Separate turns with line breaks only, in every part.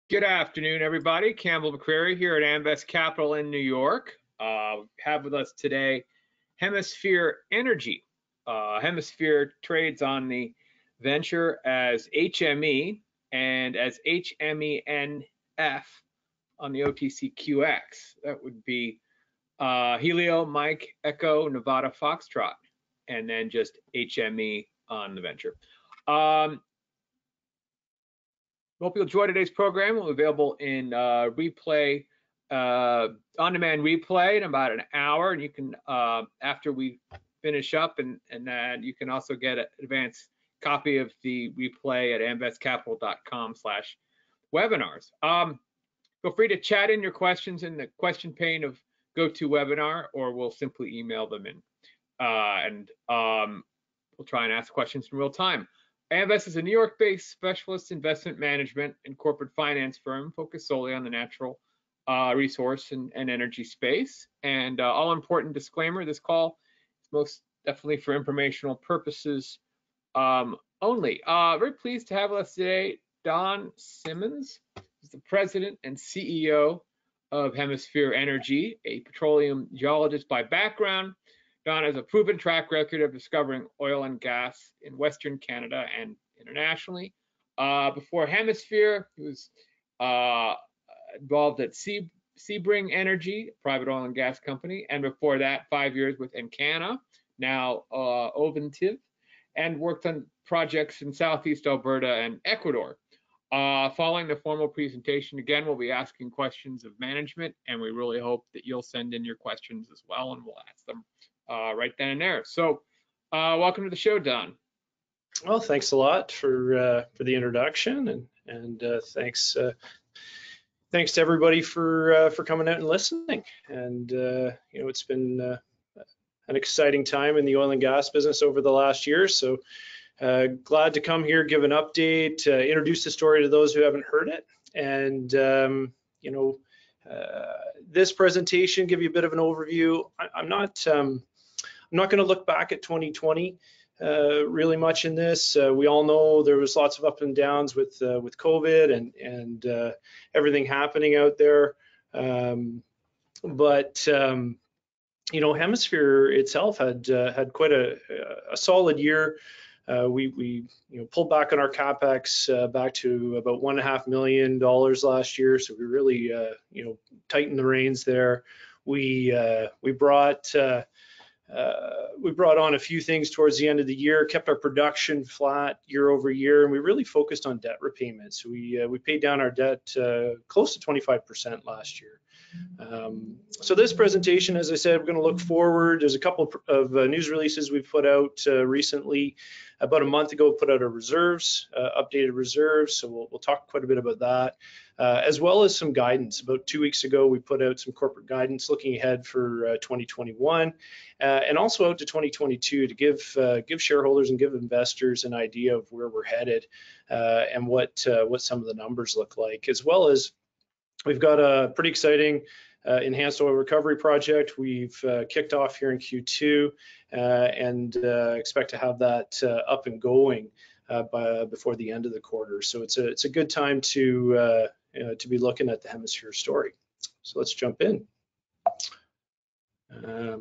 Good afternoon, everybody. Campbell McCreary here at Amvest Capital in New York. Have with us today Hemisphere Energy. Hemisphere trades on the venture as HME and as HMENF on the OTCQX. That would be Helio, Mike, Echo, Nevada, Foxtrot, and then just HME on the venture. Hope you'll enjoy today's program. We'll be available in replay, on-demand replay in about an hour. And you can, after we finish up, and then you can also get an advanced copy of the replay at amvestcapital.com/webinars. Feel free to chat in your questions in the question pane of GoToWebinar, or we'll simply email them in, and we'll try and ask questions in real time. Amvest is a New York-based specialist investment management and corporate finance firm focused solely on the natural resource and energy space. And all important disclaimer, this call is most definitely for informational purposes only. Very pleased to have with us today Don Simmons, who's the president and CEO of Hemisphere Energy, a petroleum geologist by background. Don has a proven track record of discovering oil and gas in Western Canada and internationally. Before Hemisphere, he was involved at Sebring Energy, a private oil and gas company, and before that, 5 years with Encana, now Oventive, and worked on projects in Southeast Alberta and Ecuador. Following the formal presentation, again, we'll be asking questions of management, and we really hope that you'll send in your questions as well, and we'll ask them right then and there. So welcome to the show, Don.
Well, thanks a lot for the introduction, and thanks to everybody for coming out and listening. And you know, it's been an exciting time in the oil and gas business over the last year. So glad to come here, give an update, introduce the story to those who haven't heard it, and you know, this presentation give you a bit of an overview. I'm not going to look back at 2020 really much in this. We all know there was lots of ups and downs with COVID and everything happening out there. But you know, Hemisphere itself had quite a solid year. We you know, pulled back on our capex back to about $1.5 million last year. So we really you know, tightened the reins there. We brought on a few things towards the end of the year, kept our production flat year over year, and we really focused on debt repayments. We paid down our debt close to 25% last year. So this presentation, as I said, we're going to look forward. There's a couple of news releases we've put out recently. About a month ago, put out our reserves, updated reserves. So we'll talk quite a bit about that, as well as some guidance. About 2 weeks ago, we put out some corporate guidance looking ahead for 2021, and also out to 2022 to give shareholders and give investors an idea of where we're headed and what some of the numbers look like, as well as we've got a pretty exciting enhanced oil recovery project we've kicked off here in Q2 and expect to have that up and going before the end of the quarter. So it's a good time to be looking at the Hemisphere story. So let's jump in. Okay.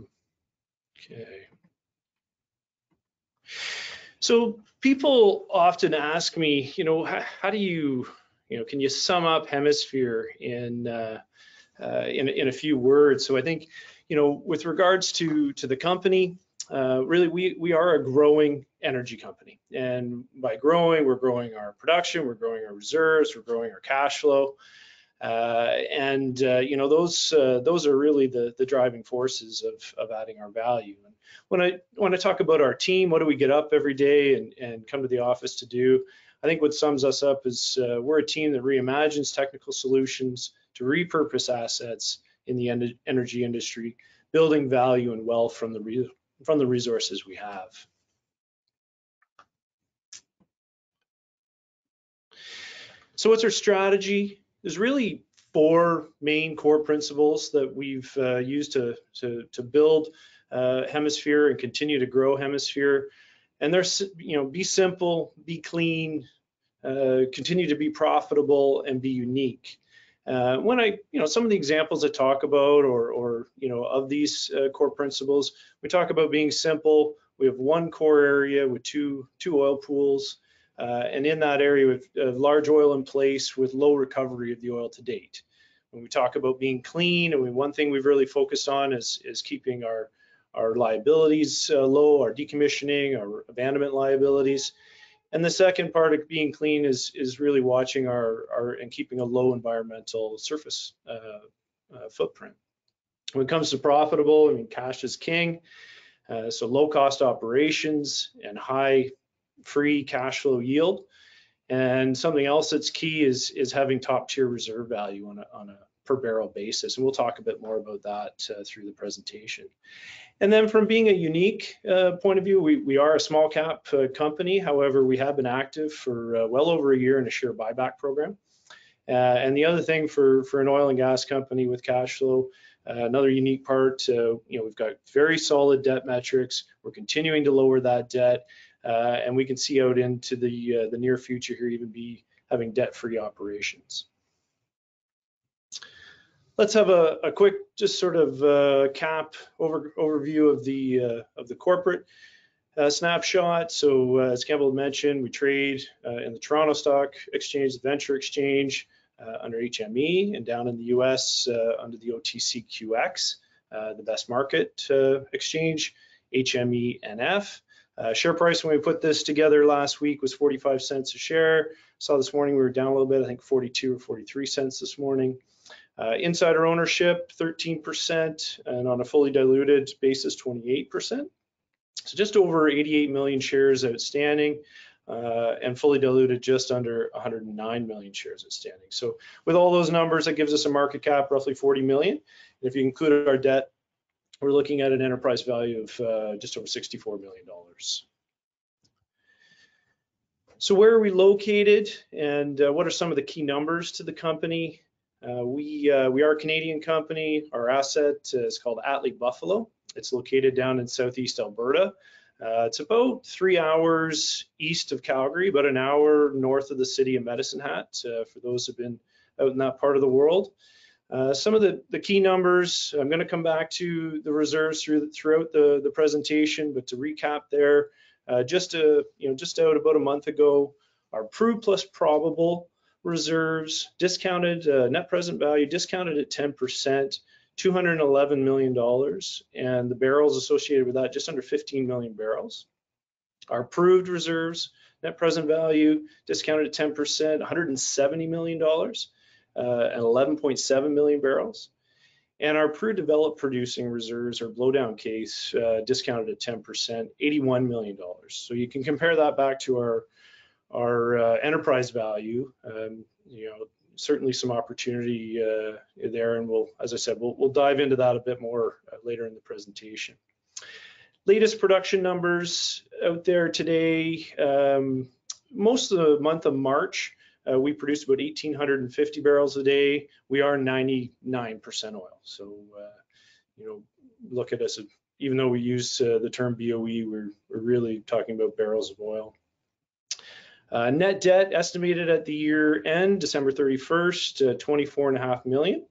So people often ask me, you know, how do you know, can you sum up Hemisphere in a few words? So I think, you know, with regards to the company, really we are a growing energy company, and by growing, we're growing our production, we're growing our reserves, we're growing our cash flow, and you know, those are really the driving forces of adding our value. And when I talk about our team, what do we get up every day and come to the office to do? I think what sums us up is we're a team that reimagines technical solutions to repurpose assets in the energy industry, building value and wealth from the resources we have. So what's our strategy? There's really 4 main core principles that we've used to build Hemisphere and continue to grow Hemisphere. And there's, you know, be simple, be clean, continue to be profitable and be unique. When some of the examples I talk about, or of these core principles, we talk about being simple. We have one core area with two oil pools, and in that area we have large oil in place with low recovery of the oil to date. When we talk about being clean, and one thing we've really focused on is keeping our liabilities low, our decommissioning, our abandonment liabilities. And the second part of being clean is really watching and keeping a low environmental surface footprint. When it comes to profitable, I mean, cash is king. So low cost operations and high free cash flow yield. And something else that's key is having top tier reserve value on a per barrel basis. And we'll talk a bit more about that through the presentation. And then from being a unique point of view, we are a small cap company. However, we have been active for well over a year in a share buyback program. And the other thing for an oil and gas company with cash flow, another unique part, we've got very solid debt metrics. We're continuing to lower that debt, and we can see out into the near future here even be having debt-free operations. Let's have a quick, just sort of cap overview of the corporate snapshot. So as Campbell mentioned, we trade in the Toronto Stock Exchange, the Venture Exchange, under HME, and down in the US under the OTCQX, the best market exchange, HMENF. Share price when we put this together last week was 45 cents a share. Saw this morning we were down a little bit, I think 42 or 43 cents this morning. Insider ownership 13%, and on a fully diluted basis 28%. So just over 88 million shares outstanding, and fully diluted just under 109 million shares outstanding. So with all those numbers, that gives us a market cap roughly 40 million. And if you include our debt, we're looking at an enterprise value of just over $64 million. So where are we located, and what are some of the key numbers to the company? We are a Canadian company. Our asset is called Atlee Buffalo. It's located down in southeast Alberta. It's about 3 hours east of Calgary, about an hour north of the city of Medicine Hat, for those who've been out in that part of the world. Some of the key numbers, I'm going to come back to the reserves throughout the presentation, but to recap there, just out about a month ago, our proved plus probable reserves discounted, net present value discounted at 10%, $211 million, and the barrels associated with that just under 15 million barrels. Our proved reserves, net present value discounted at 10%, $170 million, and 11.7 million barrels. And our proved developed producing reserves, or blowdown case, discounted at 10%, $81 million. So you can compare that back to our enterprise value. Certainly some opportunity there, and as I said, we'll dive into that a bit more later in the presentation. Latest production numbers out there today. Most of the month of March, we produced about 1,850 barrels a day. We are 99% oil, so look at us. Even though we use the term BOE, we're really talking about barrels of oil. Net debt estimated at the year end, December 31st, 24.5 million.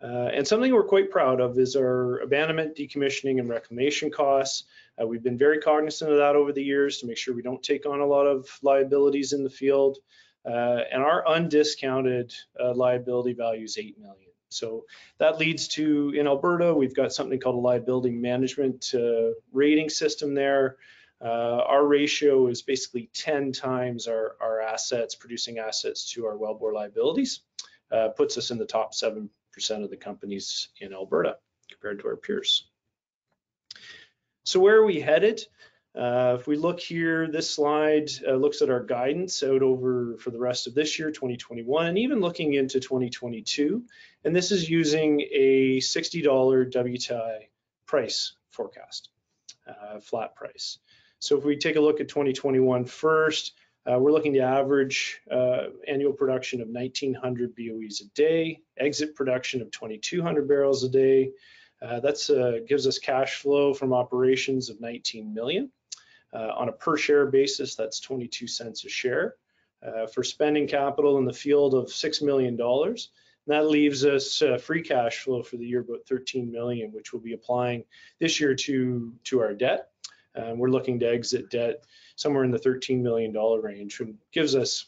And something we're quite proud of is our abandonment, decommissioning, and reclamation costs. We've been very cognizant of that over the years to make sure we don't take on a lot of liabilities in the field. And our undiscounted liability value is 8 million. So that leads to, in Alberta, we've got something called a liability management rating system there. Our ratio is basically 10 times our assets, producing assets, to our wellbore liabilities. Puts us in the top 7% of the companies in Alberta compared to our peers. So where are we headed? If we look here, this slide looks at our guidance out over for the rest of this year, 2021, and even looking into 2022. And this is using a $60 WTI price forecast, flat price. So if we take a look at 2021 first, we're looking to average annual production of 1,900 BOEs a day, exit production of 2,200 barrels a day. That's gives us cash flow from operations of 19 million. On a per share basis, that's 22 cents a share. for spending capital in the field of $6 million. That leaves us free cash flow for the year about $13 million, which we'll be applying this year to our debt. We're looking to exit debt somewhere in the $13 million range, and gives us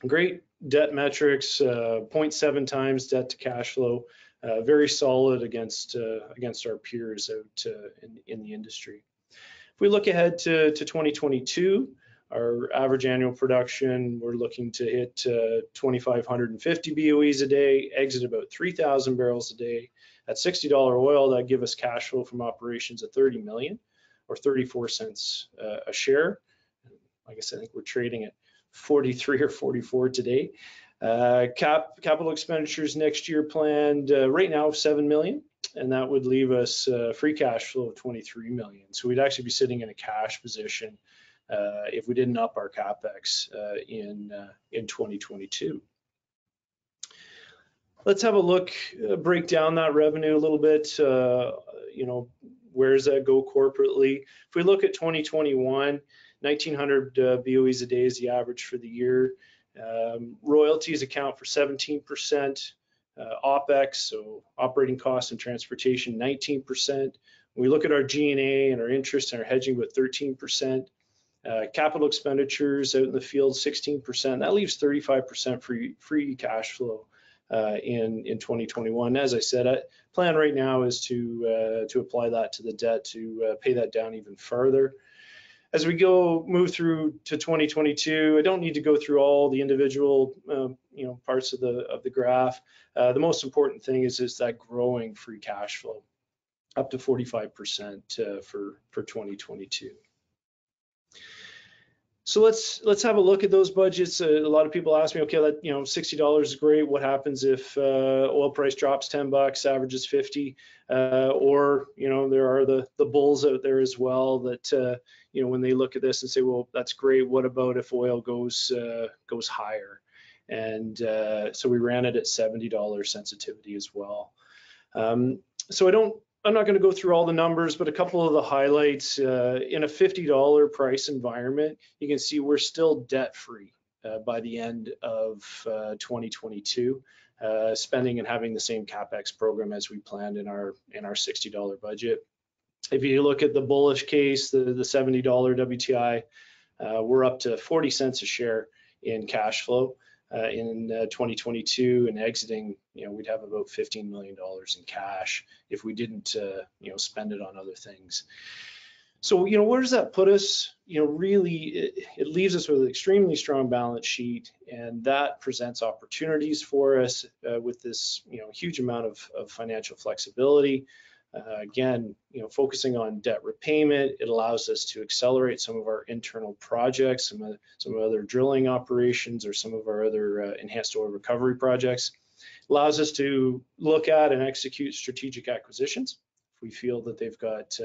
great debt metrics, 0.7 times debt to cash flow, very solid against our peers out in the industry. If we look ahead to 2022, our average annual production, we're looking to hit 2,550 BOEs a day, exit about 3,000 barrels a day. At $60 oil, that give us cash flow from operations of $30 million, or 34 cents a share. I guess I think we're trading at 43 or 44 today. Capital expenditures next year planned right now of $7 million, and that would leave us free cash flow of $23 million. So we'd actually be sitting in a cash position if we didn't up our CapEx in 2022. Let's have a look, break down that revenue a little bit. Where does that go corporately? If we look at 2021, 1,900 BOEs a day is the average for the year. Royalties account for 17%. OPEX, so operating costs and transportation, 19%. When we look at our G&A and our interest and our hedging, with 13%. Capital expenditures out in the field, 16%. That leaves 35% free cash flow in 2021. As I said, plan right now is to apply that to the debt to pay that down even further. As we move through to 2022, I don't need to go through all the individual parts of the graph. The most important thing is that growing free cash flow up to 45% for 2022. So let's have a look at those budgets. A lot of people ask me, okay, $60 is great. What happens if oil price drops 10 bucks, averages 50? Or there are the bulls out there as well that when they look at this and say, well, that's great. What about if oil goes higher? And so we ran it at $70 sensitivity as well. So I'm not going to go through all the numbers, but a couple of the highlights. In a $50 price environment, you can see we're still debt-free by the end of 2022, spending and having the same CapEx program as we planned in our $60 budget. If you look at the bullish case, the $70 WTI, we're up to 40 cents a share in cash flow in 2022, and exiting, we'd have about $15 million in cash if we didn't, spend it on other things. So, where does that put us? Really, it leaves us with an extremely strong balance sheet, and that presents opportunities for us with this, huge amount of financial flexibility. Again, focusing on debt repayment, it allows us to accelerate some of our internal projects, some other drilling operations, or some of our other enhanced oil recovery projects. It allows us to look at and execute strategic acquisitions if we feel that they've got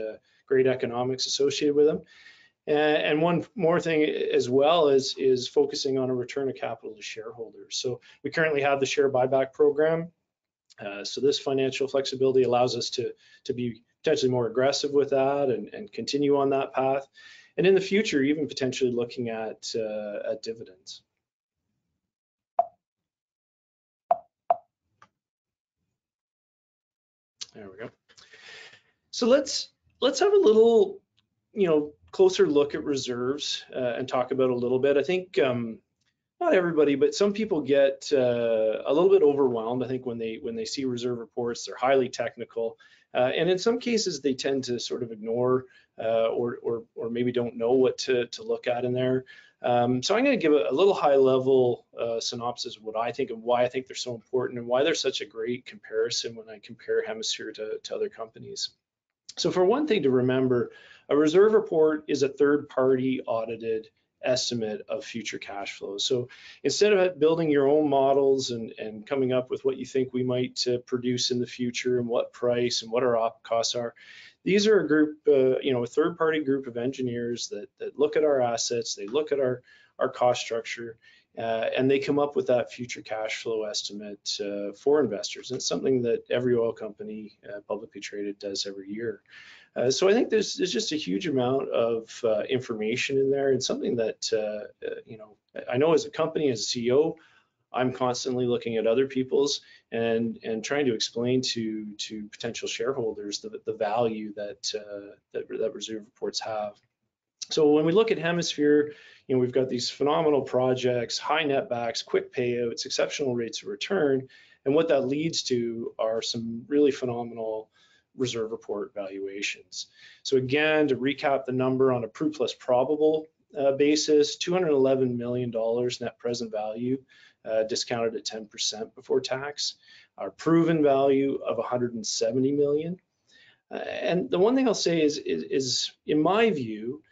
great economics associated with them. And one more thing as well is focusing on a return of capital to shareholders. So we currently have the share buyback program. So this financial flexibility allows us to be potentially more aggressive with that and continue on that path. And in the future, even potentially looking at dividends. There we go. So let's have a little, closer look at reserves and talk about a little bit. I think not everybody, but some people get a little bit overwhelmed. I think when they see reserve reports, they're highly technical, and in some cases they tend to sort of ignore or maybe don't know what to look at in there. So I'm going to give a little high-level synopsis of what I think and why I think they're so important and why they're such a great comparison when I compare Hemisphere to other companies. So for one thing to remember, a reserve report is a third-party audited estimate of future cash flows. So instead of building your own models and coming up with what you think we might produce in the future and what price and what our op costs are, these are a group, a third-party group of engineers that look at our assets, they look at our cost structure, and they come up with that future cash flow estimate for investors. And it's something that every oil company publicly traded does every year. So I think there's just a huge amount of information in there, and something that you know, I know as a company, as a CEO, I'm constantly looking at other people's and trying to explain to potential shareholders the value that that reserve reports have. So when we look at Hemisphere, you know, we've got these phenomenal projects, high netbacks, quick payouts, exceptional rates of return, and what that leads to are some really phenomenal reserve report valuations. So again, to recap the number on a proved plus probable basis, $211 million net present value, discounted at 10% before tax. Our proven value of 170 million. And the one thing I'll say is in my view,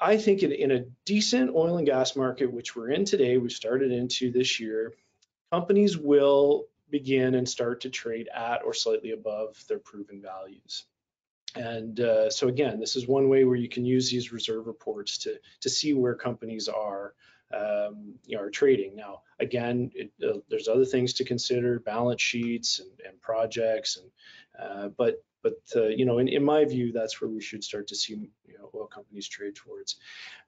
I think in a decent oil and gas market, which we're in today, we started into this year, companies will begin and start to trade at or slightly above their proven values. And so again, this is one way where you can use these reserve reports to see where companies are, you know, are trading. Now, again, there's other things to consider, balance sheets and projects, and but you know, in my view, that's where we should start to see, you know, oil companies trade towards.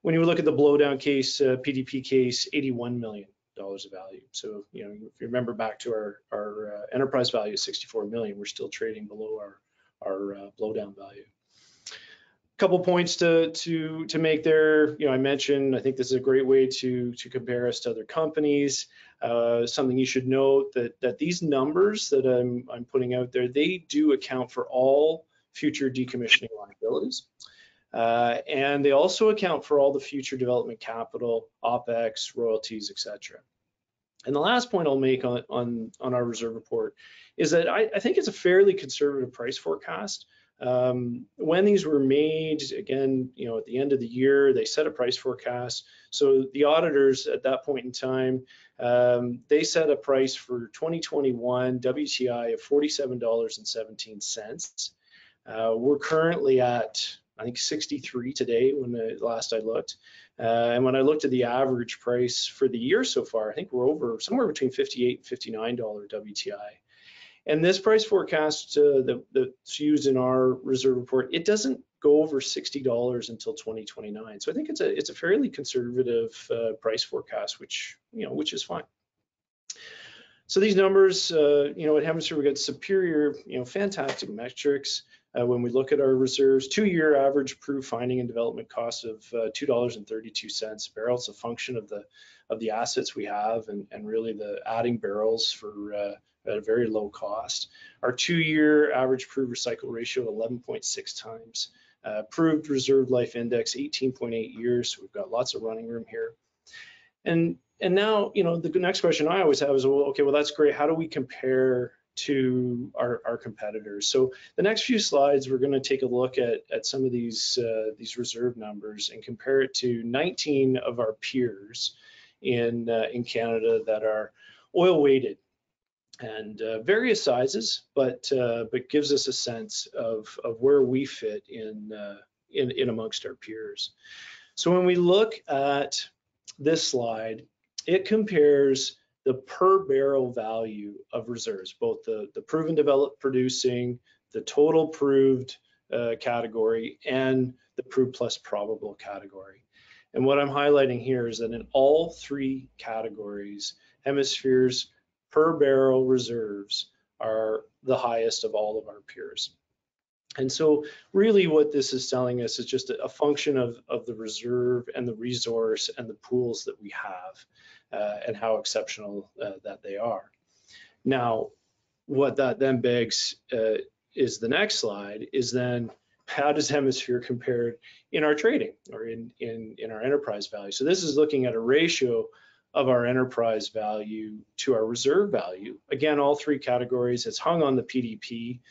When you look at the blowdown case, PDP case, $81 million of value. So, you know, if you remember back to our enterprise value of 64 million, we're still trading below our blowdown value. Couple points to make there. You know, I mentioned, I think this is a great way to compare us to other companies. Something you should note that these numbers that I'm putting out there, they do account for all future decommissioning liabilities. And they also account for all the future development capital, OPEX, royalties, etc. And the last point I'll make on our reserve report is that I think it's a fairly conservative price forecast. When these were made, again, you know, at the end of the year, they set a price forecast. So the auditors at that point in time, they set a price for 2021 WTI of $47.17. We're currently at, I think, 63 today when last I looked. And when I looked at the average price for the year so far, I think we're over somewhere between $58 and $59 WTI. And this price forecast that's used in our reserve report, it doesn't go over $60 until 2029. So I think it's a fairly conservative price forecast, which is fine. So these numbers, you know, at Hemisphere, we got superior, you know, fantastic metrics. When we look at our reserves, 2-year average proved finding and development cost of $2.32 a barrel. It's a function of the assets we have and really the adding barrels for at a very low cost. Our 2-year average proved recycle ratio of 11.6 times. Proved reserve life index 18.8 years. So we've got lots of running room here. And now, you know, the next question I always have is, well, okay, well, that's great. How do we compare to our competitors? So the next few slides, we're going to take a look at some of these reserve numbers and compare it to 19 of our peers in Canada that are oil weighted and various sizes, but gives us a sense of where we fit in amongst our peers. So when we look at this slide, it compares the per barrel value of reserves, both the proven developed producing, the total proved category, and the proved plus probable category. And what I'm highlighting here is that in all 3 categories, Hemisphere's per barrel reserves are the highest of all of our peers. And so really what this is telling us is just a function of the reserve and the resource and the pools that we have and how exceptional that they are. Now, what that then begs is the next slide is then how does Hemisphere compare in our trading or in our enterprise value? So this is looking at a ratio of our enterprise value to our reserve value. Again, all 3 categories. It's hung on the PDP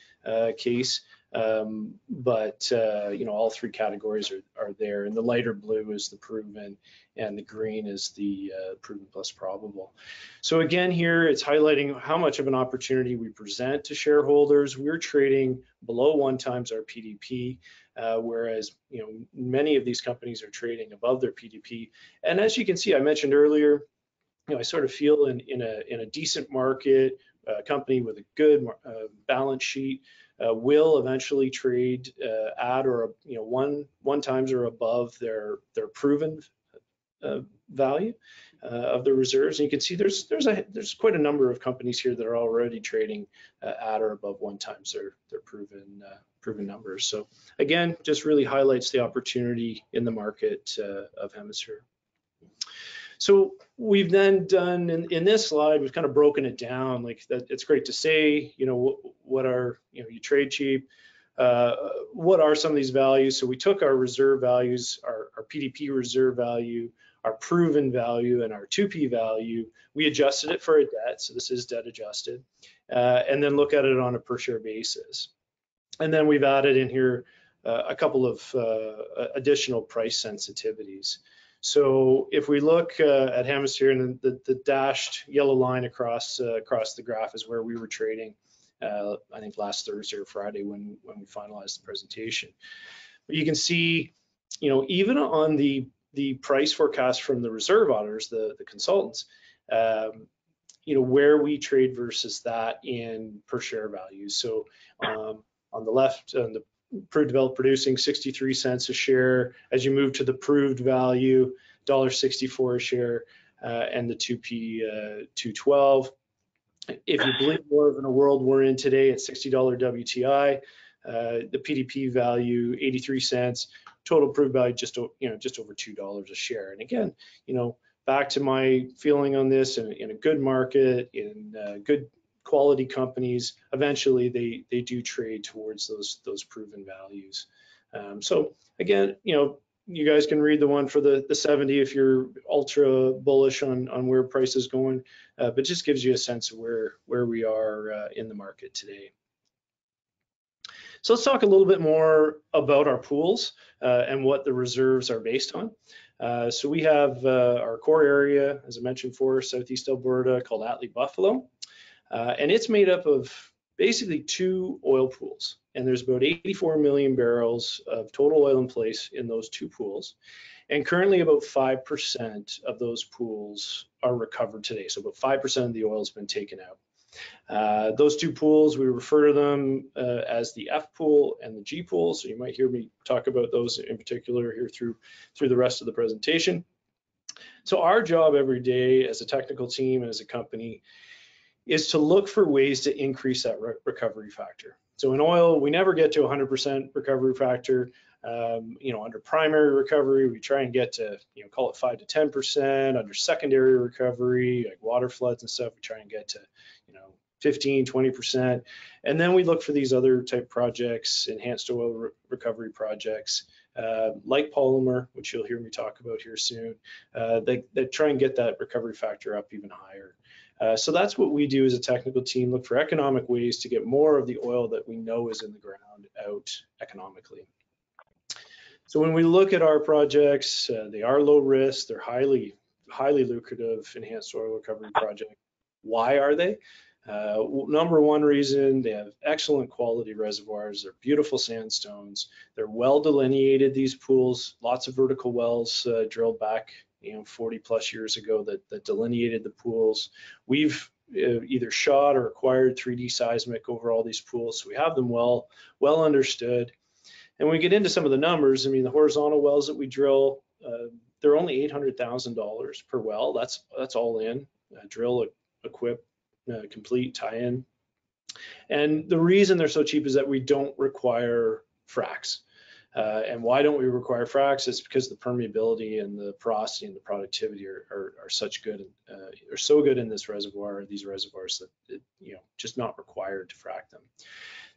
case, but you know, all 3 categories are there, and the lighter blue is the proven and the green is the proven plus probable. So again, here it's highlighting how much of an opportunity we present to shareholders. We're trading below 1 times our PDP, whereas, you know, many of these companies are trading above their PDP. And as you can see, I mentioned earlier, you know, I sort of feel in a decent market company with a good balance sheet will eventually trade at or one times or above their proven value of the reserves. And you can see there's quite a number of companies here that are already trading at or above 1 times their proven numbers. So again, just really highlights the opportunity in the market of Hemisphere. So we've then done in this slide, we've kind of broken it down like that. It's great to say, what are, you trade cheap. What are some of these values? So we took our reserve values, our PDP reserve value, our proven value, and our 2P value. We adjusted it for a debt, so this is debt adjusted, and then look at it on a per share basis. And then we've added in here a couple of additional price sensitivities. So if we look at Hemisphere, and the dashed yellow line across the graph is where we were trading, I think last Thursday or Friday when we finalized the presentation. But you can see, even on the price forecast from the reserve auditors, the consultants, where we trade versus that in per share values. So on the left, on the proved developed producing, 63 cents a share. As you move to the proved value, $1.64 a share, and the 2P 212. If you believe more in a world we're in today at $60 WTI, the PDP value 83 cents, total proved value just over $2 a share. And again, back to my feeling on this, in a good market, in good quality companies, eventually they do trade towards those proven values. So again, you guys can read the one for the 70 if you're ultra bullish on where price is going, but just gives you a sense of where we are in the market today. So let's talk a little bit more about our pools and what the reserves are based on. So we have our core area, as I mentioned, for Southeast Alberta, called Atlee Buffalo. And it's made up of basically 2 oil pools. And there's about 84 million barrels of total oil in place in those 2 pools. And currently about 5% of those pools are recovered today. So about 5% of the oil has been taken out. Those 2 pools, we refer to them as the F pool and the G pool. So you might hear me talk about those in particular here through the rest of the presentation. So our job every day as a technical team and as a company is to look for ways to increase that recovery factor. So in oil, we never get to 100% recovery factor. Under primary recovery, we try and get to, call it 5 to 10%. Under secondary recovery, like water floods and stuff, we try and get to, 15, 20%. And then we look for these other type projects, enhanced oil recovery projects, like Polymer, which you'll hear me talk about here soon, that try and get that recovery factor up even higher. So that's what we do as a technical team, look for economic ways to get more of the oil that we know is in the ground out economically. So when we look at our projects, they are low risk, they're highly lucrative enhanced oil recovery projects. Why are they? Number one reason, they have excellent quality reservoirs, they're beautiful sandstones, they're well delineated, these pools, lots of vertical wells drilled back 40 plus years ago that delineated the pools. We've either shot or acquired 3D seismic over all these pools, so we have them well understood. And when we get into some of the numbers, I mean, the horizontal wells that we drill, they're only $800,000 per well. That's all in, drill, equip, complete, tie in. And the reason they're so cheap is that we don't require fracs. And why don't we require fracs? It's because the permeability and the porosity and the productivity are such good, are so good in this reservoir, these reservoirs, that just not required to frac them.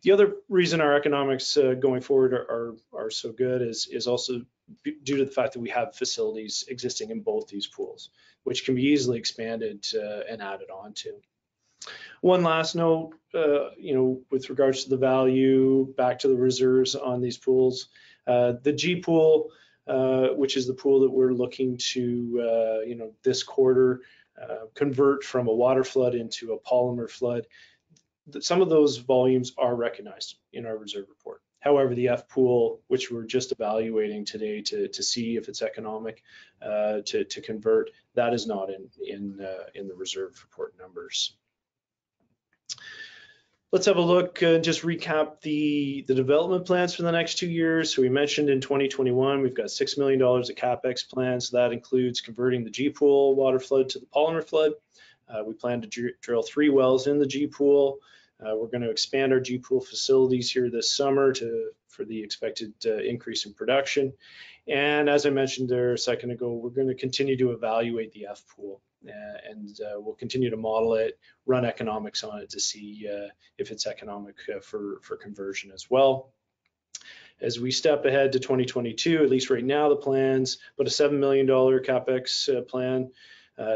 The other reason our economics going forward are so good is also due to the fact that we have facilities existing in both these pools, which can be easily expanded and added on to. One last note, with regards to the value, back to the reserves on these pools, the G pool, which is the pool that we're looking to, this quarter, convert from a water flood into a polymer flood. Some of those volumes are recognized in our reserve report. However, the F pool, which we're just evaluating today to see if it's economic to convert, that is not in the reserve report numbers. Let's have a look and just recap the development plans for the next 2 years. So we mentioned in 2021, we've got $6 million of CapEx plans. So that includes converting the G pool water flood to the polymer flood. We plan to drill 3 wells in the G pool. We're going to expand our G pool facilities here this summer for the expected increase in production. And as I mentioned there a second ago, we're going to continue to evaluate the F pool, and we'll continue to model it, run economics on it to see if it's economic for conversion as well. As we step ahead to 2022, at least right now the plans, but a $7 million CapEx plan,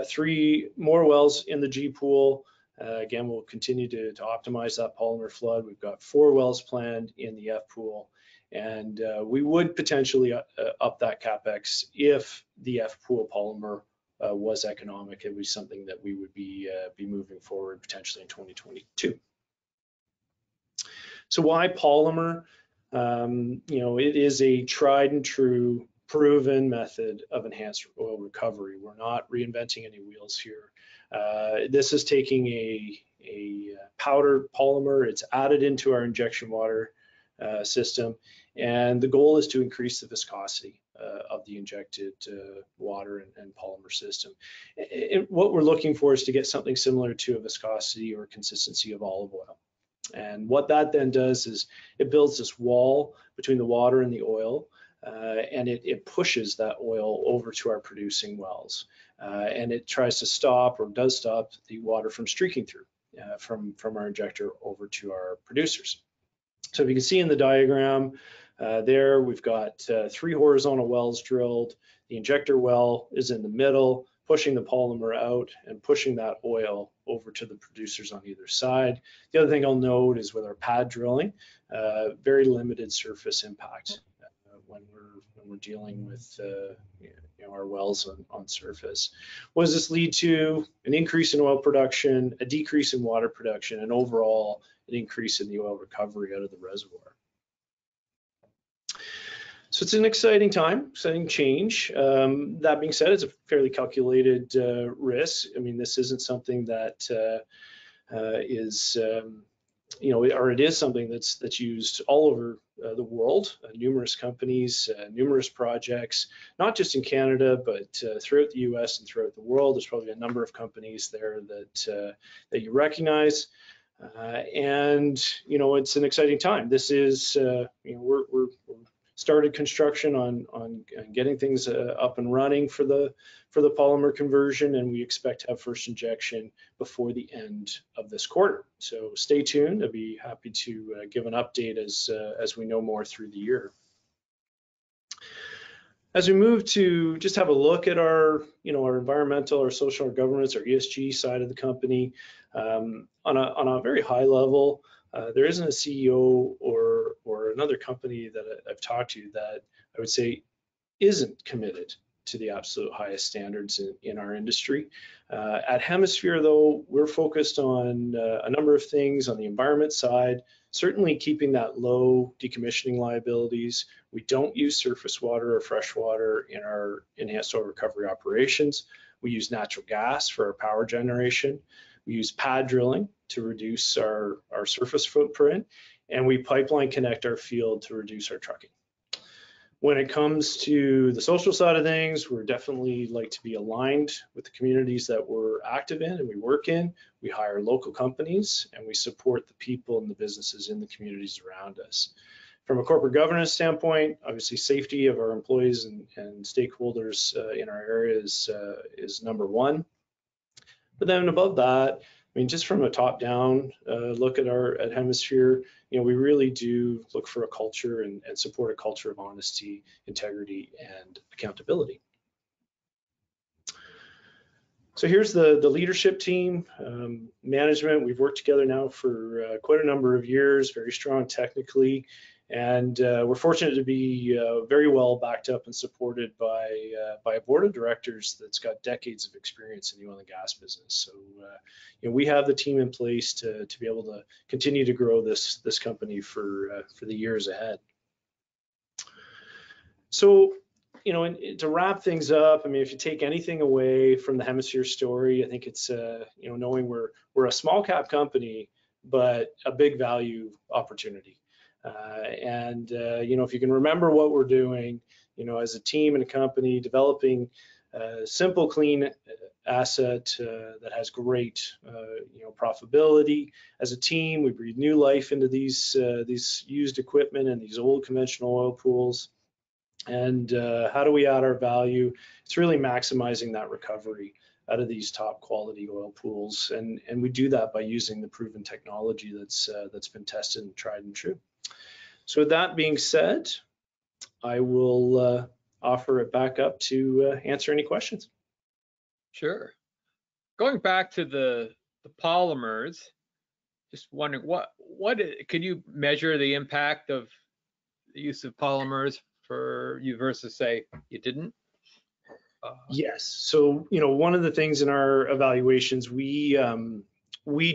3 more wells in the G pool. Again, we'll continue to optimize that polymer flood. We've got 4 wells planned in the F pool, and we would potentially up that CapEx if the F pool polymer was economic. It was something that we would be moving forward potentially in 2022. So why polymer? It is a tried and true proven method of enhanced oil recovery. We're not reinventing any wheels here. This is taking a powdered polymer, it's added into our injection water system, and the goal is to increase the viscosity of the injected water and polymer system. What we're looking for is to get something similar to a viscosity or consistency of olive oil. And what that then does is it builds this wall between the water and the oil, and it pushes that oil over to our producing wells. And it tries to stop, or does stop, the water from streaking through from our injector over to our producers. So if you can see in the diagram there, we've got 3 horizontal wells drilled. The injector well is in the middle, pushing the polymer out and pushing that oil over to the producers on either side. The other thing I'll note is with our pad drilling, very limited surface impact when we're dealing with our wells on surface. What does this lead to? An increase in oil production, a decrease in water production, and overall an increase in the oil recovery out of the reservoir. So it's an exciting time, exciting change. That being said, it's a fairly calculated risk. I mean, this isn't something that is, or it is something that's used all over the world. Numerous companies, numerous projects, not just in Canada, but throughout the U.S. and throughout the world. There's probably a number of companies there that you recognize. And it's an exciting time. This is, we're started construction on getting things up and running for the polymer conversion, and we expect to have first injection before the end of this quarter. So stay tuned. I'll be happy to give an update as we know more through the year. As we move to just have a look at our environmental, our social, our governance, our ESG side of the company, on a very high level, there isn't a CEO or another company that I've talked to that I would say isn't committed to the absolute highest standards in our industry. At Hemisphere, though, we're focused on a number of things on the environment side, certainly keeping that low decommissioning liabilities. We don't use surface water or fresh water in our enhanced oil recovery operations. We use natural gas for our power generation. We use pad drilling to reduce our surface footprint, and we pipeline connect our field to reduce our trucking. When it comes to the social side of things, we're definitely like to be aligned with the communities that we're active in and we work in. We hire local companies and we support the people and the businesses in the communities around us. From a corporate governance standpoint, obviously safety of our employees and stakeholders in our area is number one. But then above that, I mean, just from a top-down look at Hemisphere, we really do look for a culture and support a culture of honesty, integrity, and accountability. So here's the leadership team, management. We've worked together now for quite a number of years, very strong technically. And we're fortunate to be very well backed up and supported by a board of directors that's got decades of experience in the oil and gas business. So we have the team in place to be able to continue to grow this company for the years ahead. So and to wrap things up, I mean, if you take anything away from the Hemisphere story, I think it's knowing we're a small cap company, but a big value opportunity. If you can remember what we're doing, as a team and a company, developing a simple, clean asset that has great, profitability. As a team, we breathe new life into these used equipment and these old conventional oil pools. And how do we add our value? It's really maximizing that recovery out of these top quality oil pools, and we do that by using the proven technology that's been tested and tried and true. So with that being said, I will offer it back up to answer any questions.
Sure. Going back to the polymers, just wondering what can you measure the impact of the use of polymers for you versus say you didn't?
Yes. So one of the things in our evaluations, we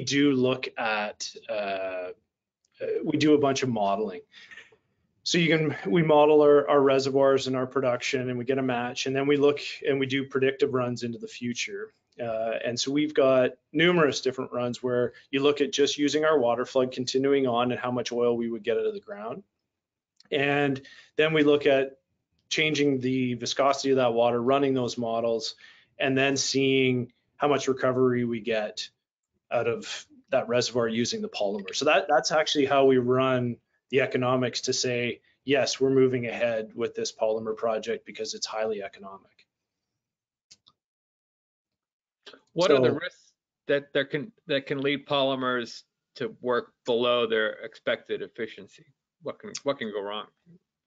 do look at we do a bunch of modeling. So we model our reservoirs and our production, and we get a match, and then we look and we do predictive runs into the future. And so we've got numerous different runs where you look at just using our water flood continuing on and how much oil we would get out of the ground. And then we look at changing the viscosity of that water, running those models, and then seeing how much recovery we get out of that reservoir using the polymer. So that's actually how we run the economics to say, yes, we're moving ahead with this polymer project because it's highly economic.
What are the risks that can lead polymers to work below their expected efficiency? What can go wrong?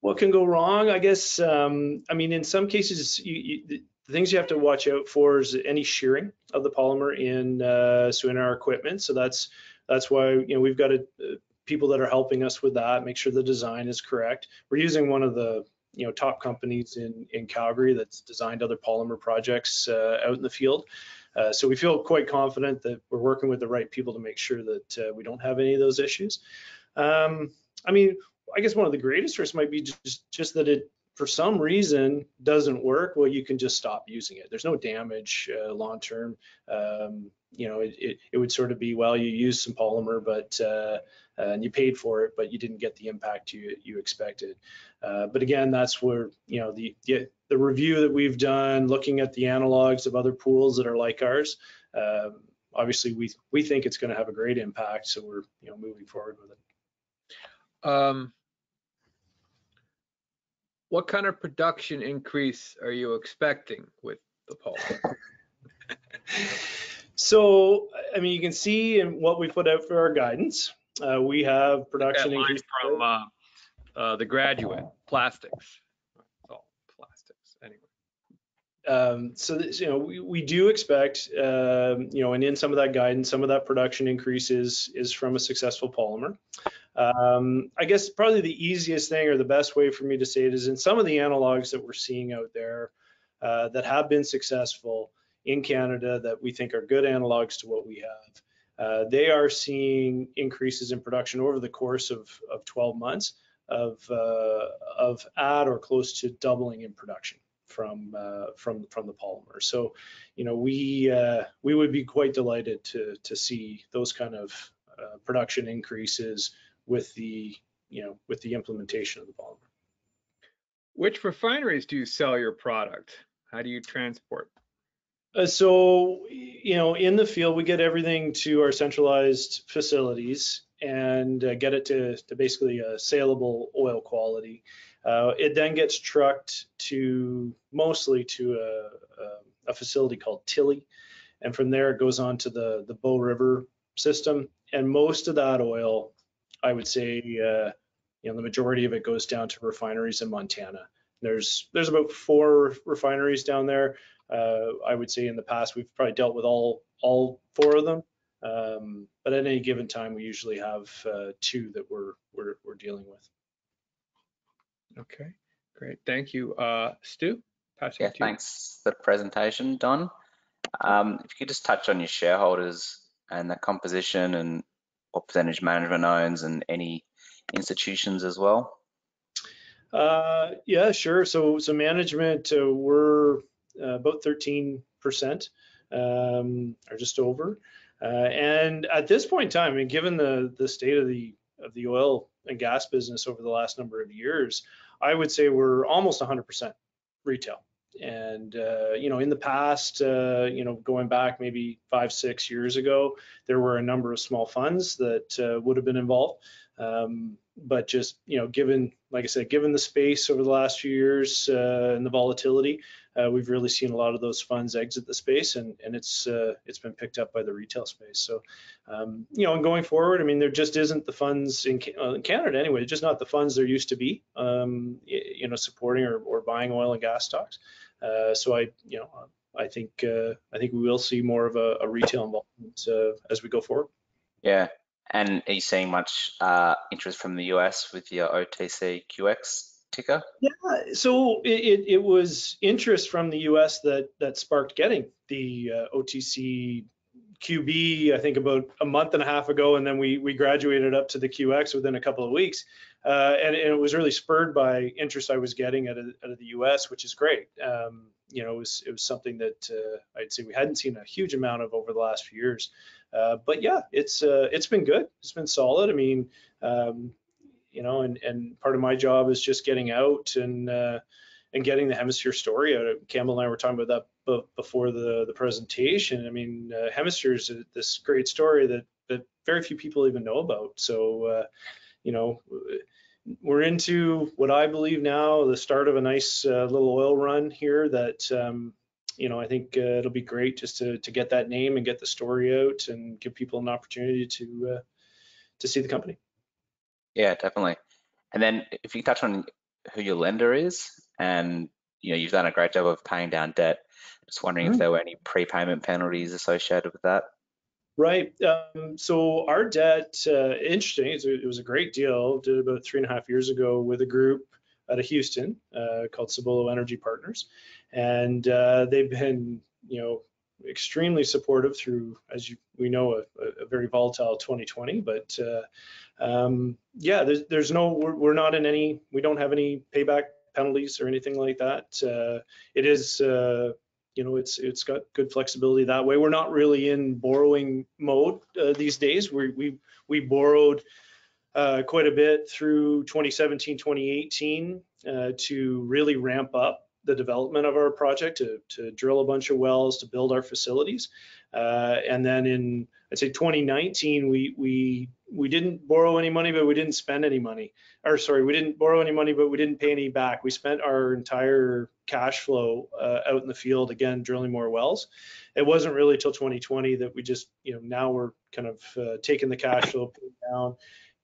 What can go wrong? I guess, in some cases, the things you have to watch out for is any shearing of the polymer in our equipment. So that's why we've got people that are helping us with that, make sure the design is correct. We're using one of the top companies in Calgary that's designed other polymer projects out in the field. So we feel quite confident that we're working with the right people to make sure that we don't have any of those issues. I guess one of the greatest risks might be just that it, for some reason, doesn't work. Well, you can just stop using it. There's no damage long term. It would sort of be, well, you used some polymer, but and you paid for it, but you didn't get the impact you expected. But again, that's where the review that we've done, looking at the analogs of other pools that are like ours. Obviously, we think it's going to have a great impact, so we're moving forward with it.
What kind of production increase are you expecting with the polymer?
So, you can see in what we put out for our guidance, we have production increase
from the graduate plastics. It's all plastics anyway.
So we do expect, and in some of that guidance, some of that production increase is from a successful polymer. I guess probably the easiest thing or the best way for me to say it is in some of the analogs that we're seeing out there that have been successful in Canada that we think are good analogs to what we have. They are seeing increases in production over the course of 12 months of at or close to doubling in production from the polymer. So, we would be quite delighted to see those kind of production increases with the implementation of the polymer.
Which refineries do you sell your product? How do you transport?
So, in the field, we get everything to our centralized facilities and get it to basically a saleable oil quality. It then gets trucked mostly to a facility called Tilly, and from there it goes on to the Bow River system. And most of that oil, I would say, the majority of it goes down to refineries in Montana. There's about 4 refineries down there. I would say in the past we've probably dealt with all 4 of them, but at any given time we usually have 2 that we're dealing with.
Okay, great, thank you. Stu, passing to you.
Thanks for the presentation, Don. If you could just touch on your shareholders and the composition and what percentage management owns and any institutions as well.
Yeah, sure. So management, we're about 13%, or just over. And at this point in time, I mean, given the state of the oil and gas business over the last number of years, I would say we're almost 100% retail. And in the past, going back maybe 5-6 years ago, there were a number of small funds that would have been involved. But just given, like I said, given the space over the last few years and the volatility, we've really seen a lot of those funds exit the space, and it's been picked up by the retail space. So, and going forward, I mean, there just isn't the funds in Canada anyway. Just not the funds there used to be, supporting or buying oil and gas stocks. So I think we will see more of a retail involvement as we go forward.
Yeah. And are you seeing much interest from the US with your OTCQX ticker?
Yeah, so it was interest from the US that sparked getting the OTCQB, I think about a month and a half ago, and then we graduated up to the QX within a couple of weeks. And it was really spurred by interest I was getting out of the US, which is great. It was something that I'd say we hadn't seen a huge amount of over the last few years. But yeah, it's been good. It's been solid. I mean, and part of my job is just getting out and getting the Hemisphere story out. Campbell and I were talking about that before the presentation. I mean, Hemisphere is this great story that very few people even know about. So, we're into what I believe now the start of a nice little oil run here that I think it'll be great just to get that name and get the story out and give people an opportunity to see the company.
Yeah, definitely. And then if you touch on who your lender is, and you've done a great job of paying down debt, just wondering if there were any prepayment penalties associated with that.
Right. So our debt, interesting, it was a great deal. Did about 3.5 years ago with a group out of Houston called Cibolo Energy Partners, and they've been, extremely supportive through, as we know, a very volatile 2020. But there's no, we're not in any, we don't have any payback penalties or anything like that. It is. It's got good flexibility that way. We're not really in borrowing mode these days. We borrowed quite a bit through 2017, 2018 to really ramp up the development of our project, to drill a bunch of wells, to build our facilities. And then in, I'd say 2019, we didn't borrow any money, but we didn't spend any money. Or sorry, we didn't borrow any money, but we didn't pay any back. We spent our entire cash flow out in the field, again, drilling more wells. It wasn't really till 2020 that we just, now we're kind of taking the cash flow down.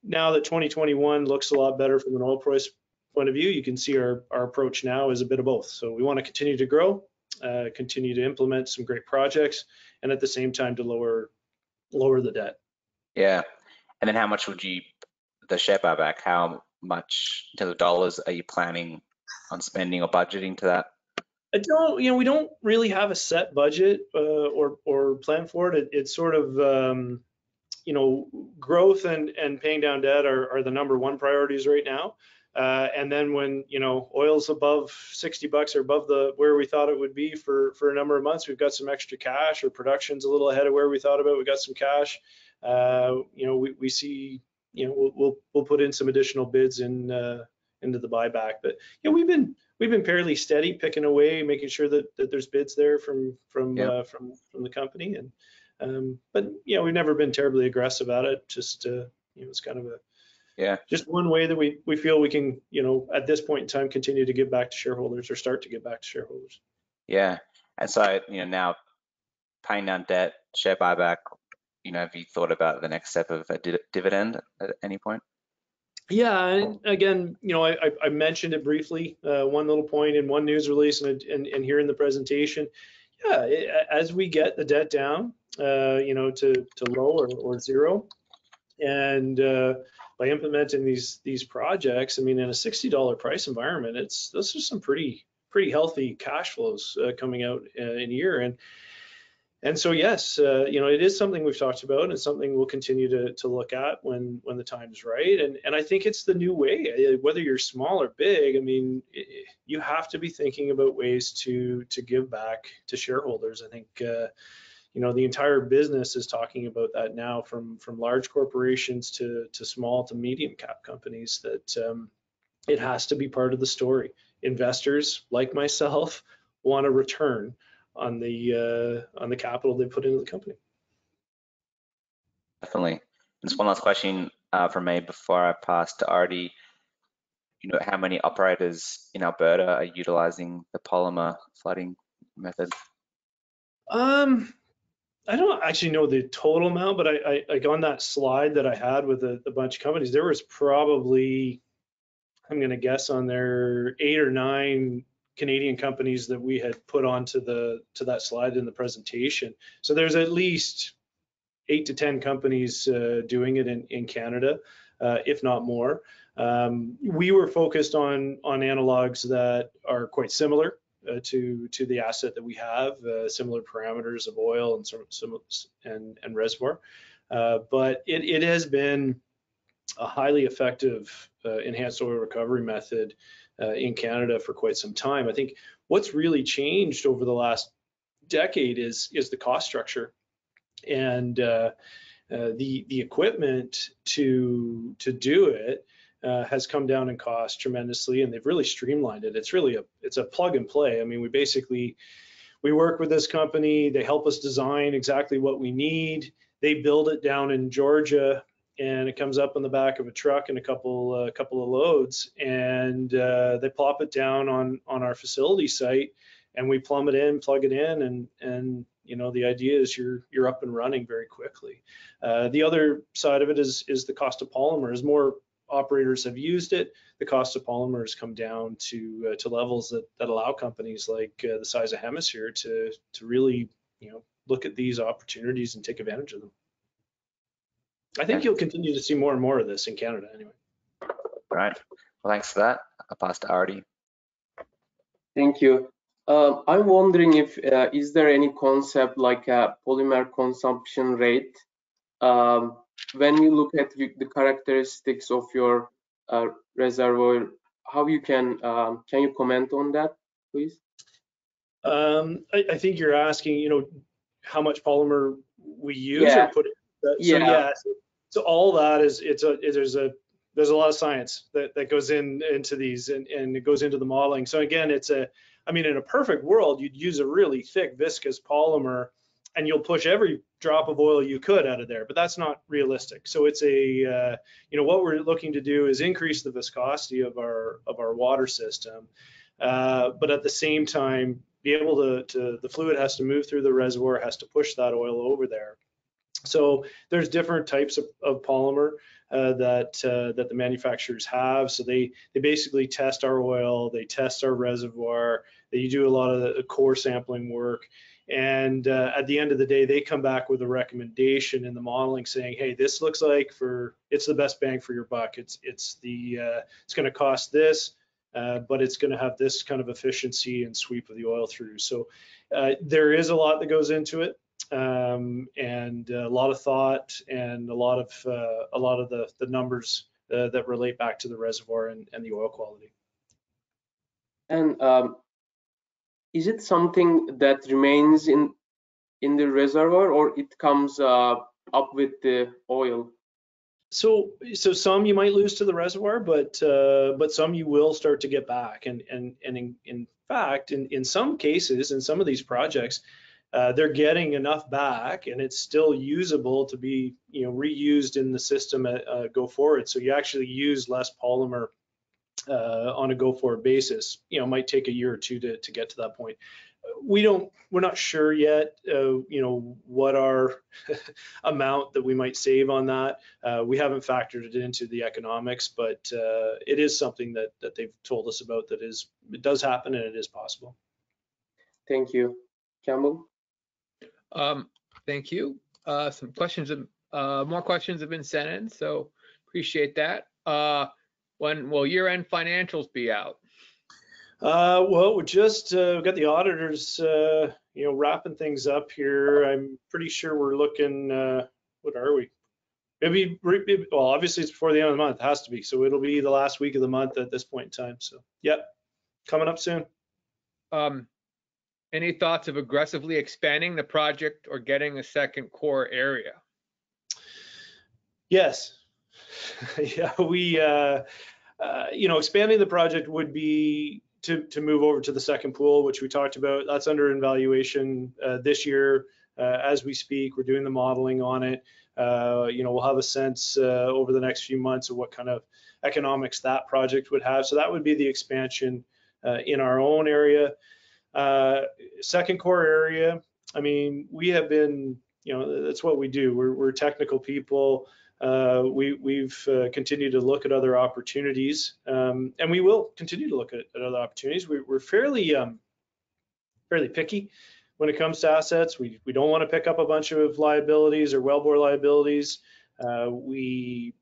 Now that 2021 looks a lot better from an oil price point of view, you can see our approach now is a bit of both. So we want to continue to grow, continue to implement some great projects, and at the same time to lower the debt.
Yeah. And then how much would the share buyback, how much in terms of dollars are you planning on spending or budgeting to that?
We don't really have a set budget or plan for it. It's sort of, growth and paying down debt are the number one priorities right now. And then when, oil's above $60 or above where we thought it would be for a number of months, we've got some extra cash, or production's a little ahead of where we thought about, we got some cash. We see, we'll put in some additional bids into the buyback. But we've been fairly steady, picking away, making sure that there's bids there from the company. And but we've never been terribly aggressive at it. Just it's kind of just one way that we feel we can, at this point in time, continue to give back to shareholders, or start to give back to shareholders.
Yeah. And so, now paying down debt, share buyback, have you thought about the next step of a dividend at any point?
Yeah, and again, I mentioned it briefly, one little point in one news release and here in the presentation. Yeah, as we get the debt down, to low or zero, and by implementing these projects, I mean, in a $60 price environment, those are some pretty healthy cash flows coming out in a year. And so yes, it is something we've talked about, and something we'll continue to look at when the time's right. And I think it's the new way. Whether you're small or big, I mean, you have to be thinking about ways to give back to shareholders. I think the entire business is talking about that now, from large corporations to small to medium cap companies, that it has to be part of the story. Investors like myself want a return on the capital they put into the company.
Definitely. Just one last question from me before I pass to Artie. How many operators in Alberta are utilizing the polymer flooding method?
I don't actually know the total amount, but I like on that slide that I had with a bunch of companies, there was probably, I'm going to guess on there, 8 or 9 Canadian companies that we had put onto that slide in the presentation. So there's at least 8 to 10 companies doing it in Canada, if not more. We were focused on analogs that are quite similar to the asset that we have, similar parameters of oil and sort of and reservoir. But it has been a highly effective enhanced oil recovery method in Canada for quite some time. I think what's really changed over the last decade is the cost structure, and the equipment to do it has come down in cost tremendously, and they've really streamlined it. It's a plug and play. I mean, we work with this company. They help us design exactly what we need. They build it down in Georgia, and it comes up on the back of a truck and a couple of loads, and they plop it down on our facility site, and we plumb it in, plug it in, and the idea is you're up and running very quickly. The other side of it is the cost of polymer. As more operators have used it, the cost of polymer has come down to levels that allow companies like the size of Hemisphere to really look at these opportunities and take advantage of them. I think you'll continue to see more and more of this in Canada anyway.
Right. Well, thanks for that. I'll pass to Artie.
Thank you. I'm wondering if is there any concept like a polymer consumption rate? When you look at the characteristics of your reservoir, how you can you comment on that, please?
I think you're asking, how much polymer we use or put in. So so all that is there's a lot of science that goes into these, and it goes into the modeling. So again, in a perfect world, you'd use a really thick viscous polymer, and you'll push every drop of oil you could out of there, but that's not realistic. So it's what we're looking to do is increase the viscosity of our water system, but at the same time be able the fluid has to move through the reservoir, has to push that oil over there. So there's different types of polymer that the manufacturers have. So they basically test our oil, they test our reservoir, they do a lot of the core sampling work, and at the end of the day, they come back with a recommendation in the modeling saying, hey, this looks like it's the best bang for your buck. It's going to cost this, but it's going to have this kind of efficiency and sweep of the oil through. So there is a lot that goes into it. And a lot of thought and a lot of the numbers that relate back to the reservoir and the oil quality.
And is it something that remains in the reservoir, or it comes up with the oil?
So some you might lose to the reservoir, but some you will start to get back. And in fact, in some cases, in some of these projects, they're getting enough back, and it's still usable to be reused in the system go forward. So you actually use less polymer on a go forward basis. It might take a year or two to get to that point. We're not sure yet what our amount that we might save on that. We haven't factored it into the economics, but it is something that they've told us about, it does happen and it is possible.
Thank you. Campbell?
Thank you. Some questions, more questions have been sent in, so appreciate that. When will year-end financials be out?
Well, we just got the auditors, wrapping things up here. I'm pretty sure we're looking. What are we? Maybe. Well, obviously it's before the end of the month. It has to be. So it'll be the last week of the month at this point in time. So, yep, coming up soon.
Any thoughts of aggressively expanding the project or getting a second core area?
Yes. Yeah, we, expanding the project would be to move over to the second pool, which we talked about. That's under evaluation this year as we speak. We're doing the modeling on it. We'll have a sense over the next few months of what kind of economics that project would have. So that would be the expansion in our own area. Second core area, I mean, we have been, that's what we do. We're technical people. We've continued to look at other opportunities, and we will continue to look at other opportunities. We're fairly picky when it comes to assets. We don't want to pick up a bunch of liabilities or wellbore liabilities. We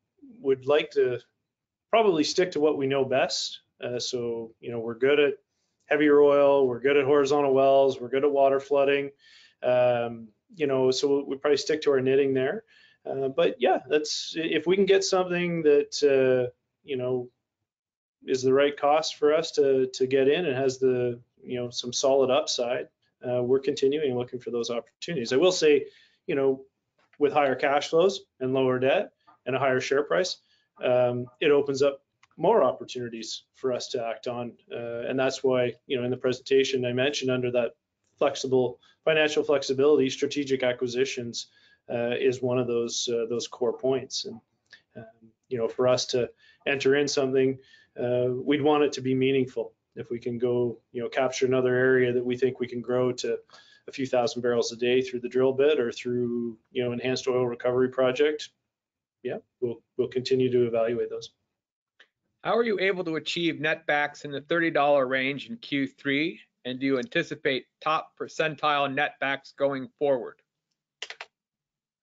would like to probably stick to what we know best. So we're good at heavier oil, we're good at horizontal wells, we're good at water flooding. So we probably stick to our knitting there. But yeah, that's if we can get something that is the right cost for us to get in and has the some solid upside, we're continuing looking for those opportunities. I will say, with higher cash flows and lower debt and a higher share price, it opens up more opportunities for us to act on, and that's why in the presentation I mentioned under that flexible financial flexibility, strategic acquisitions is one of those core points. And for us to enter in something, we'd want it to be meaningful. If we can go capture another area that we think we can grow to a few thousand barrels a day through the drill bit or through enhanced oil recovery project, yeah, we'll continue to evaluate those.
How are you able to achieve netbacks in the $30 range in Q3, and do you anticipate top percentile netbacks going forward?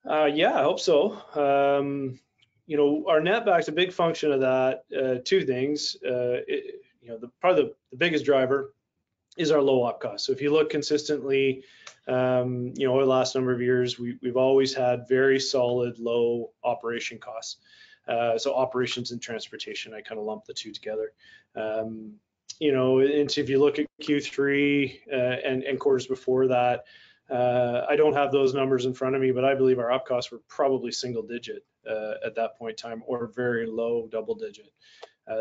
Yeah, I hope so. Our netback's a big function of that. Two things. Probably the biggest driver is our low op cost. So if you look consistently, over the last number of years, we've always had very solid low operation costs. So operations and transportation, I kind of lump the two together. And so if you look at Q3 and quarters before that, I don't have those numbers in front of me, but I believe our op costs were probably single digit at that point in time, or very low double digit.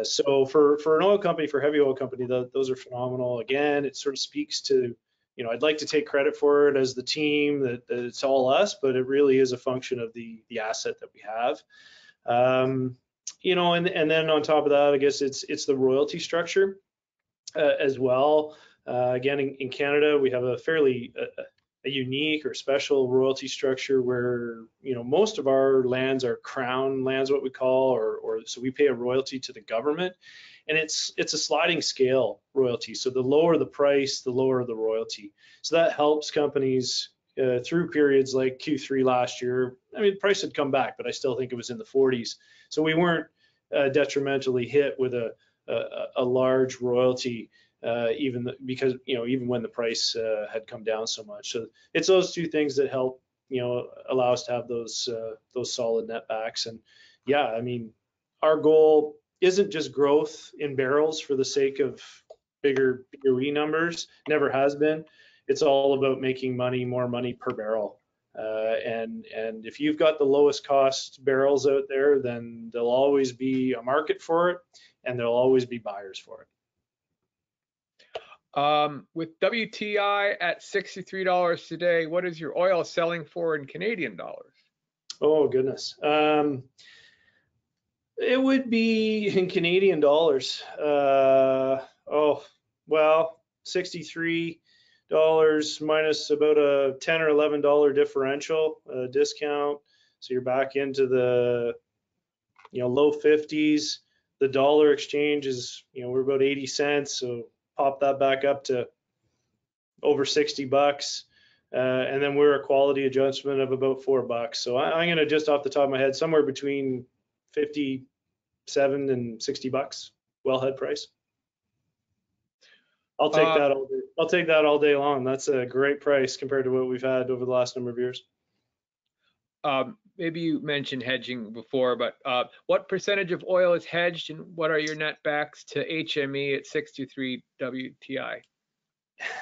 So for an oil company, for a heavy oil company, those are phenomenal. Again, it sort of speaks to, I'd like to take credit for it as the team, that it's all us, but it really is a function of the asset that we have. And then on top of that, I guess it's the royalty structure as well. Again, in Canada, we have a fairly a unique or special royalty structure where most of our lands are crown lands, what we call, or so we pay a royalty to the government, and it's a sliding scale royalty. So the lower the price, the lower the royalty. So that helps companies through periods like Q3 last year. I mean, the price had come back, but I still think it was in the 40s. So we weren't detrimentally hit with a large royalty, because even when the price had come down so much. So it's those two things that help allow us to have those solid netbacks. And yeah, I mean, our goal isn't just growth in barrels for the sake of bigger BOE numbers. Never has been. It's all about making more money per barrel. And if you've got the lowest cost barrels out there, then there'll always be a market for it, and there'll always be buyers for it.
With WTI at $63 today, what is your oil selling for in Canadian dollars?
Oh goodness, it would be in Canadian dollars. Well, $63 minus about a $10 or $11 differential discount. So you're back into the low 50s. The dollar exchange is we're about 80 cents. So pop that back up to over $60, and then we're a quality adjustment of about $4. So I'm going to just off the top of my head somewhere between 57 and $60 wellhead price. I'll take that all day. I'll take that all day long. That's a great price compared to what we've had over the last number of years.
Maybe you mentioned hedging before, but what percentage of oil is hedged, and what are your netbacks to HME at 63 WTI?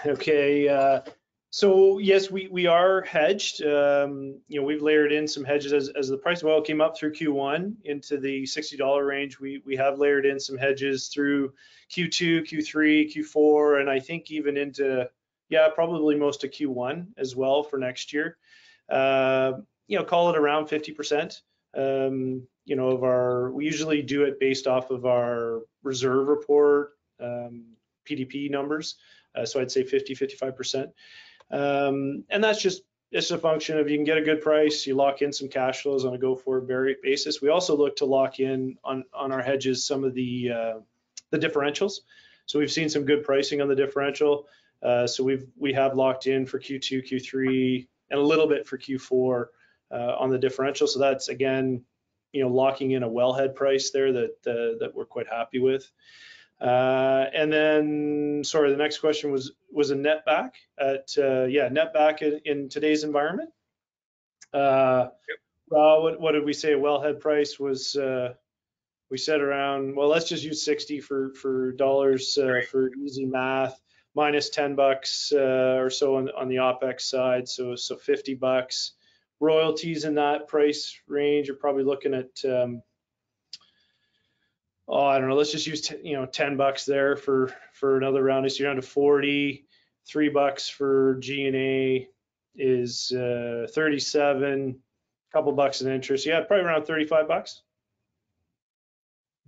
Okay. So yes, we are hedged. We've layered in some hedges as the price of oil came up through Q1 into the $60 range. We have layered in some hedges through Q2, Q3, Q4, and I think even into probably most of Q1 as well for next year. Call it around 50%. Of our, we usually do it based off of our reserve report, PDP numbers. So I'd say 50-55%. And that's just, it's a function of you can get a good price, you lock in some cash flows on a go-forward basis. We also look to lock in on our hedges some of the differentials. So we've seen some good pricing on the differential. So we have locked in for Q2, Q3, and a little bit for Q4 on the differential. So that's again, locking in a wellhead price there that we're quite happy with. And then, sorry, the next question was a netback at netback in today's environment. Well, what did we say? A wellhead price was we said around, well, let's just use 60 for dollars for easy math, minus $10 or so on the OPEX side, so $50. Royalties in that price range are probably looking at I don't know, let's just use $10 there for another round. It's down to 40. $3 for G&A is 37. A couple bucks in interest. Yeah, probably around $35.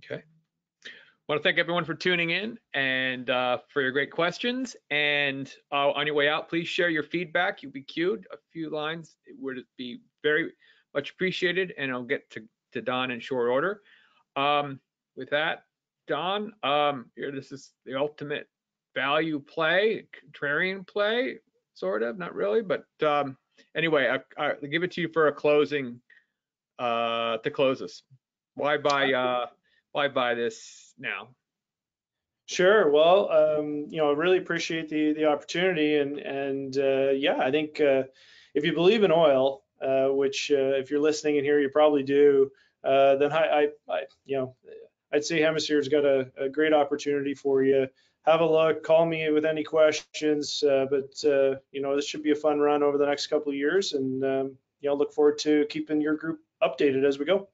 Okay. I want to thank everyone for tuning in and for your great questions. And on your way out, please share your feedback. You'll be queued. A few lines. It would be very much appreciated, and I'll get to Don in short order. With that, Don, this is the ultimate value play, contrarian play, sort of, not really, but anyway, I'll give it to you for a closing to close us. Why buy this now?
Sure. Well, I really appreciate the opportunity, and I think if you believe in oil, which if you're listening in here, you probably do, then I'd say Hemisphere's got a great opportunity for you. Have a look, call me with any questions, but this should be a fun run over the next couple of years, and look forward to keeping your group updated as we go.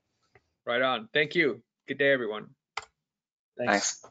Right on. Thank you. Good day, everyone.
Thanks.